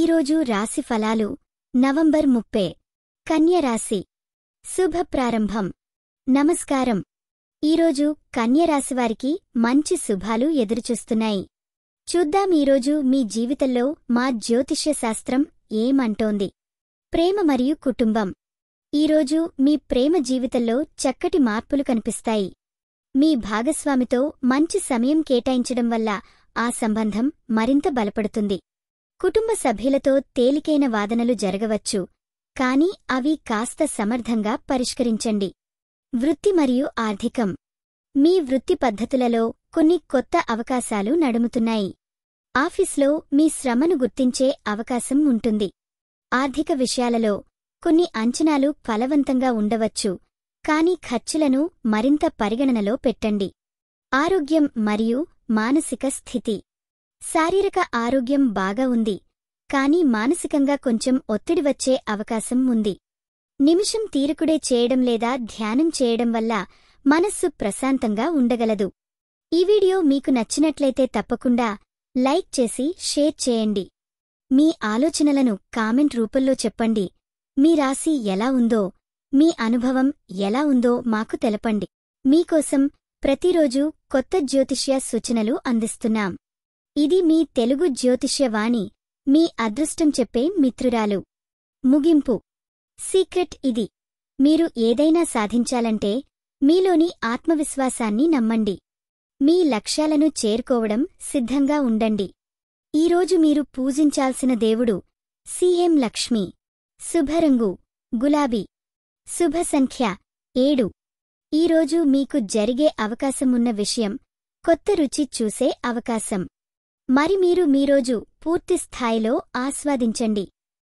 ఈరోజు రాశి ఫలాలు నవంబర్ 30 కన్య రాశి శుభ ప్రారంభం. నమస్కారం. ఈరోజు కన్య రాశివారికి మంచి శుభాలు ఎదురుచూస్తున్నాయి. చూద్దాం ఈరోజు మీ జీవితంలో మా జ్యోతిష్య శాస్త్రం ఏమంటోంది. ప్రేమ మరియు కుటుంబం. ఈరోజు మీ ప్రేమ జీవితంలో చక్కటి మార్పులు కనిపిస్తాయి. మీ భాగస్వామితో మంచి సమయం కేటాయించడం వల్ల ఆ సంబంధం మరింత బలపడుతుంది. కుటుంబ సభ్యులతో తేలికైన వాదనలు జరగవచ్చు, కాని అవి కాస్త సమర్థంగా పరిష్కరించండి. వృత్తి మరియు ఆర్థికం. మీ వృత్తి పద్ధతులలో కొన్ని కొత్త అవకాశాలు నడుముతున్నాయి. ఆఫీస్లో మీ శ్రమను గుర్తించే అవకాశం ఉంటుంది. ఆర్థిక విషయాలలో కొన్ని అంచనాలు ఫలవంతంగా ఉండవచ్చు, కాని ఖర్చులను మరింత పరిగణనలో పెట్టండి. ఆరోగ్యం మరియు మానసిక స్థితి. శారీరక ఆరోగ్యం బాగా ఉంది, కాని మానసికంగా కొంచెం ఒత్తిడి వచ్చే అవకాశం ఉంది. నిమిషం తీరుకుడే చేయడం లేదా ధ్యానం చేయడం వల్ల మనస్సు ప్రశాంతంగా ఉండగలదు. ఈ వీడియో మీకు నచ్చినట్లయితే తప్పకుండా లైక్ చేసి షేర్ చేయండి. మీ ఆలోచనలను కామెంట్ రూపంలో చెప్పండి. మీ రాశి ఎలా ఉందో, మీ అనుభవం ఎలా ఉందో మాకు తెలపండి. మీకోసం ప్రతిరోజు కొత్త జ్యోతిష్య సూచనలు అందిస్తున్నాం. ఇది మీ తెలుగు జ్యోతిష్య వాణి, మీ అదృష్టం చెప్పే మిత్రురాలు. ముగింపు. సీక్రెట్ ఇది. మీరు ఏదైనా సాధించాలంటే మీలోని ఆత్మవిశ్వాసాన్ని నమ్మండి. మీ లక్ష్యాలను చేరుకోవడం సిద్ధంగా ఉండండి. ఈరోజు మీరు పూజించాల్సిన దేవుడు సీఎం లక్ష్మి. శుభరంగు గులాబీ. శుభ సంఖ్య 7. ఈరోజు మీకు జరిగే అవకాశమున్న విషయం కొత్త రుచి చూసే అవకాశం. మరి మీరు మీరోజు పూర్తి స్థాయిలో ఆస్వాదించండి.